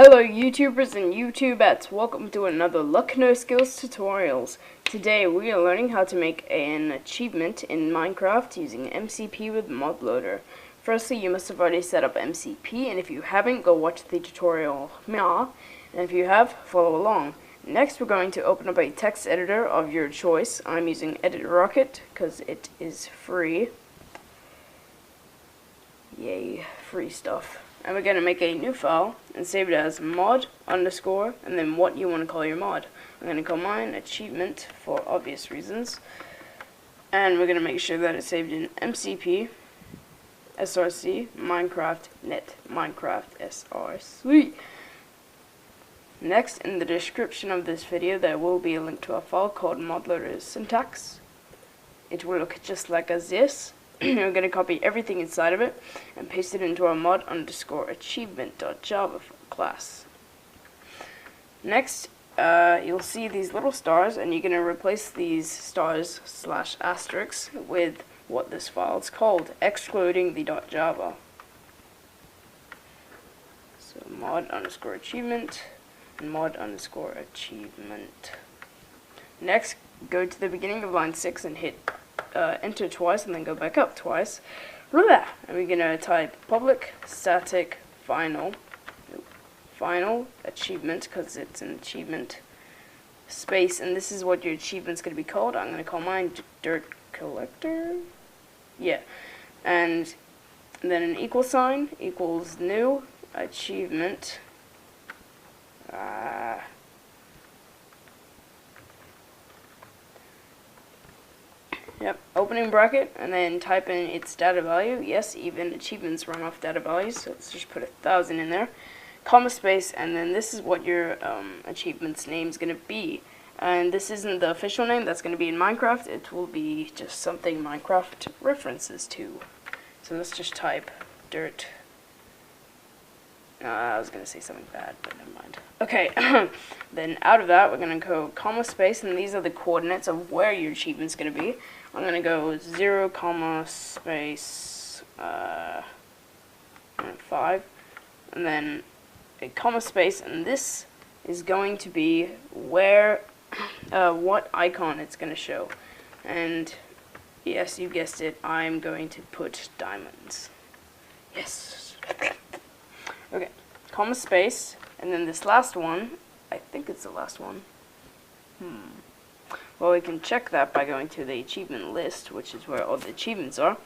Hello YouTubers and YouTubettes, welcome to another XLuckNoSkillX tutorials. Today we are learning how to make an achievement in Minecraft using MCP with modloader. Firstly, you must have already set up MCP, and if you haven't, go watch the tutorial now, and if you have, follow along. Next, we're going to open up a text editor of your choice. I'm using Edit Rocket because it is free. Yay, free stuff. And we're going to make a new file and save it as mod underscore and then what you want to call your mod. I'm going to call mine achievement for obvious reasons. And we're going to make sure that it's saved in MCP, src, Minecraft, net, Minecraft, src. Next, in the description of this video, there will be a link to a file called modloader syntax. It will look just like as this. We're going to copy everything inside of it and paste it into our mod underscore achievement.java class. Next, you'll see these little stars, and you're going to replace these stars slash asterisks with what this file is called, excluding the .java. So mod underscore achievement and mod underscore achievement. Next, go to the beginning of line 6 and hit enter twice and then go back up twice. And we're gonna type public static final achievement because it's an achievement space, and this is what your achievement's gonna be called. I'm gonna call mine dirt collector. Yeah, and then an equal sign equals new achievement. Yep, opening bracket, and then type in its data value. Yes, even achievements run off data values, so let's just put 1,000 in there. Comma space, and then this is what your achievement's name is going to be. And this isn't the official name that's going to be in Minecraft. It will be just something Minecraft references to. So let's just type dirt. I was going to say something bad, but never mind. Okay, then out of that, we're going to go comma space, and these are the coordinates of where your achievement's going to be. I'm going to go 0, comma, space, 5, and then a comma space, and this is going to be where, what icon it's going to show. And yes, you guessed it, I'm going to put diamonds. Yes. Okay, comma space, and then this last one, I think it's the last one. Well, we can check that by going to the achievement list, which is where all the achievements are.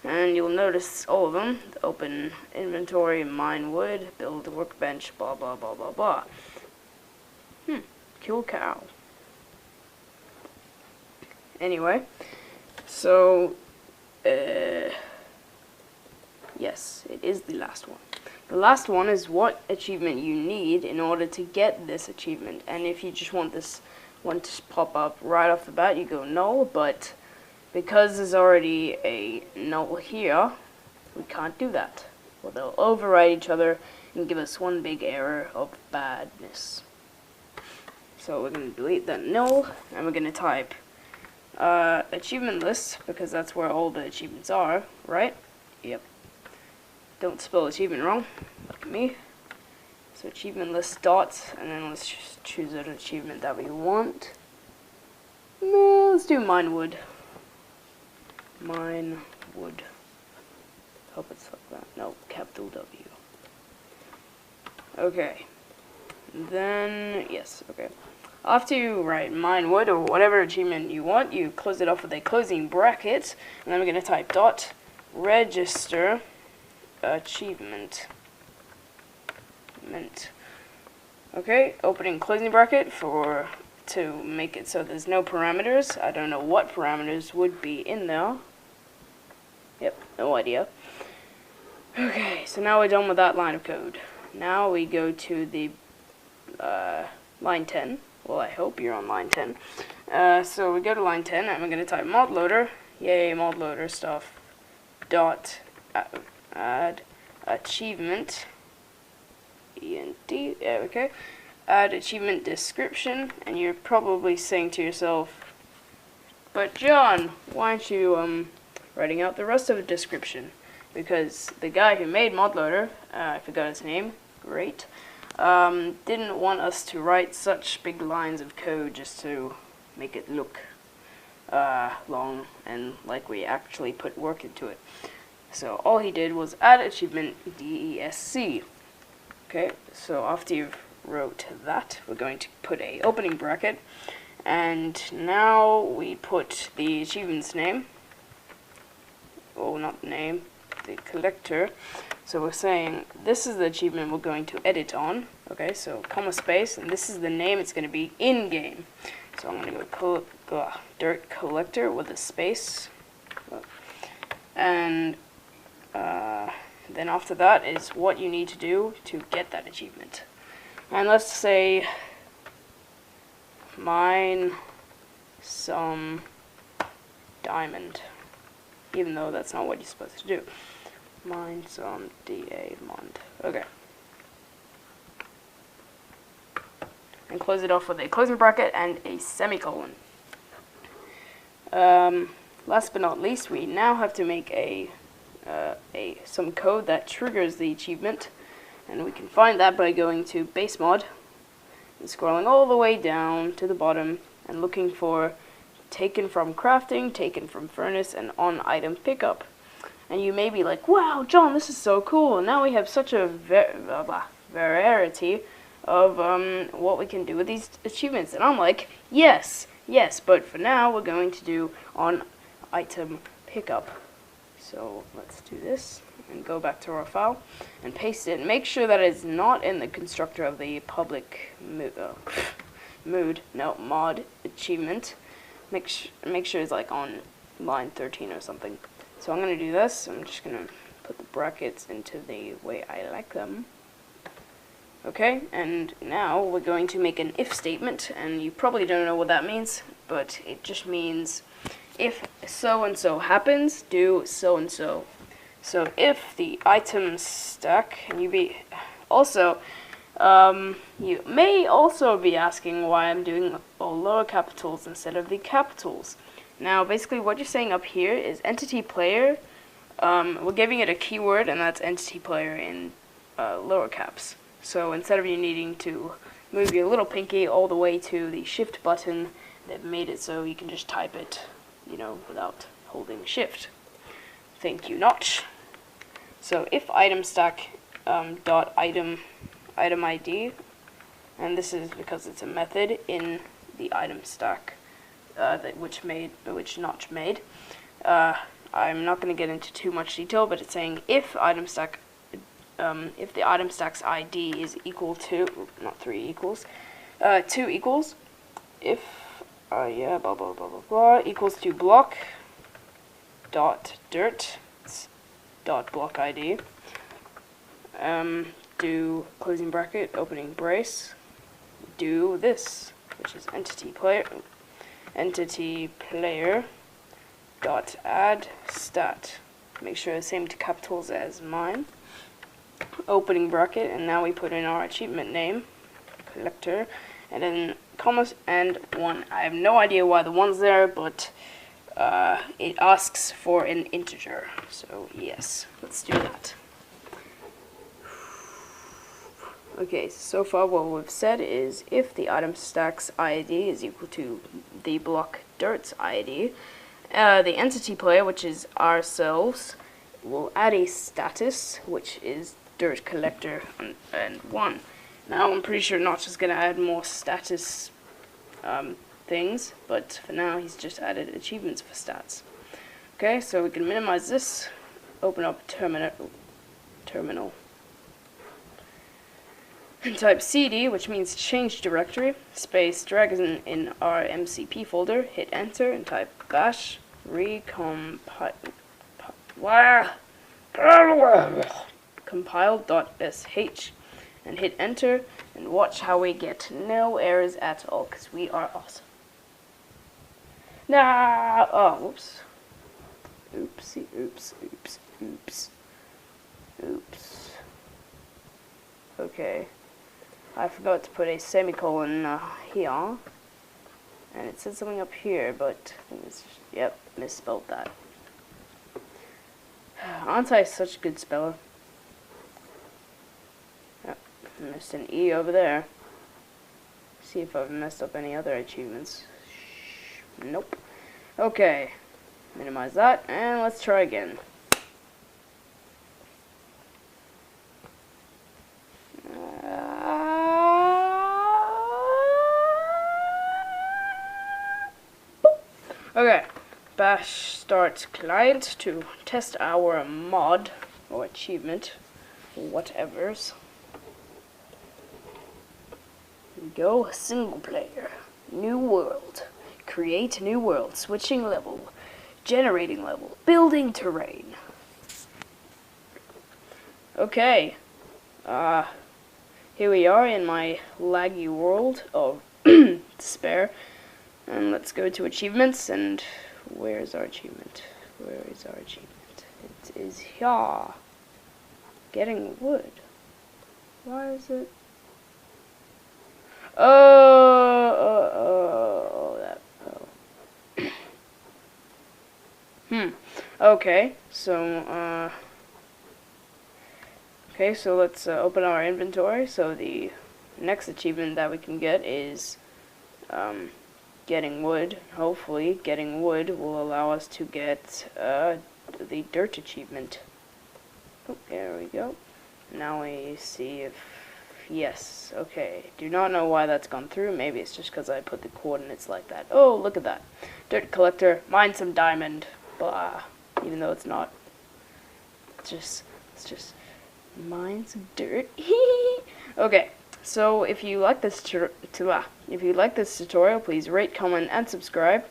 And you'll notice all of them. Open inventory, mine wood, build workbench, blah, blah, blah, blah, blah. Kill cow. Anyway, so, yes, it is the last one. The last one is what achievement you need in order to get this achievement. And if you just want this one to pop up right off the bat, you go null, but because there's already a null here, we can't do that. Well, they'll override each other and give us one big error of badness. So we're going to delete that null, and we're going to type achievement list, because that's where all the achievements are, right? Yep. Don't spell achievement wrong, like me. So achievement list dots, and then let's just choose an achievement that we want. Let's do mine wood. Mine wood. Hope it's like that. No, capital W. Okay. Then, yes, okay. After you write mine wood or whatever achievement you want, you close it off with a closing bracket, and then we're going to type dot register achievement. Okay, opening closing bracket to make it so there's no parameters. I don't know what parameters would be in there. Yep, no idea. Okay, so now we're done with that line of code. Now we go to the line 10. Well, I hope you're on line 10. So we go to line 10, and we're going to type modloader. Yay, modloader stuff. Dot add achievement. END, okay. Add achievement description, and you're probably saying to yourself, but John, why aren't you writing out the rest of the description? Because the guy who made modloader, I forgot his name, great, didn't want us to write such big lines of code just to make it look long and like we actually put work into it. So all he did was add achievement DESC. Okay, so after you've wrote that, we're going to put a opening bracket, and now we put the achievement's name. Oh, not the name, the collector. So we're saying this is the achievement we're going to edit on. Okay, so comma space, and this is the name it's going to be in game. So I'm going to go dirt collector with a space, and then after that is what you need to do to get that achievement. And let's say mine some diamond, even though that's not what you're supposed to do. Mine some diamond. Okay. And close it off with a closing bracket and a semicolon. Last but not least, we now have to make some code that triggers the achievement, and we can find that by going to base mod and scrolling all the way down to the bottom and looking for taken from crafting, taken from furnace, and on item pickup. And you may be like, wow, John, this is so cool, and now we have such a variety of what we can do with these achievements. And I'm like, yes, but for now we're going to do on item pickup. So let's do this and go back to our file and paste it. Make sure that it's not in the constructor of the public mod achievement. Make sure it's like on line 13 or something. So I'm going to do this. I'm just going to put the brackets into the way I like them. Okay, and now we're going to make an if statement, and you probably don't know what that means, but it just means if so-and-so happens, do so-and-so. So if the item stack, and you may also be asking why I'm doing all lower capitals instead of the capitals. Now, basically what you're saying up here is entity player. We're giving it a keyword, and that's entity player in lower caps. So instead of you needing to move your little pinky all the way to the shift button, they've made it so you can just type it, without holding shift. Thank you, Notch. So if item stack dot item ID, and this is because it's a method in the item stack which Notch made. I'm not going to get into too much detail, but it's saying if item stack if the item stack's ID is equal to, not 3 equals, 2 equals, if, blah, blah, blah, blah, blah, equals to block dot dirt dot block ID, do closing bracket, opening brace, do this, which is entity player dot add stat. Make sure the same to capitals as mine. Opening bracket, and now we put in our achievement name, collector, and then commas and 1. I have no idea why the 1's there, but it asks for an integer. So yes, let's do that. Okay, so far what we've said is if the item stack's ID is equal to the block dirt's ID, the entity player, which is ourselves, will add a status, which is dirt collector and 1. Now I'm pretty sure Notch is going to add more status things, but for now he's just added achievements for stats. Okay, so we can minimize this, open up terminal, and type cd, which means change directory, space, drag in our MCP folder, hit enter, and type bash compile.sh, and hit enter, and watch how we get no errors at all, because we are awesome. Nah, oh, whoops. Oopsie, oops. Okay. I forgot to put a semicolon here, and it said something up here, but yep, misspelled that. Aren't I such a good speller? Yep, Missed an E over there. See if I've messed up any other achievements. Nope. Okay. Minimize that, and let's try again. Okay. Bash start client to test our mod or achievement, whatever's. Here we go. Single player. New world. Create new world. Switching level. Generating level. Building terrain. Okay. Here we are in my laggy world of despair. And let's go to achievements, and where is our achievement? Where is our achievement? It is here. Getting wood. Why is it? Okay, so, let's open our inventory. So the next achievement that we can get is, getting wood. Hopefully, getting wood will allow us to get, the dirt achievement. Oh, there we go. Now we see if, yes, okay. Do not know why that's gone through. Maybe it's just because I put the coordinates like that. Oh, look at that. Dirt collector, mine some diamond. Blah. Even though it's not. It's just mine some dirt. Okay. So if you like this tutorial, please rate, comment, and subscribe.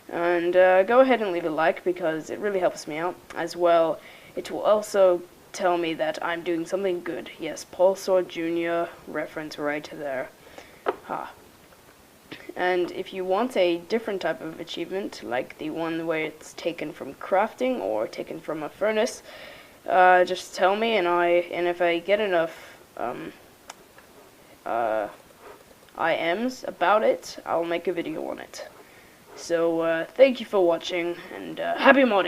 And go ahead and leave a like because it really helps me out. As well, it will also tell me that I'm doing something good. Yes, Paul Sword Jr. reference right there. And if you want a different type of achievement, like the one where it's taken from crafting or taken from a furnace, just tell me, and if I get enough IMs about it, I'll make a video on it. So thank you for watching, and happy modding!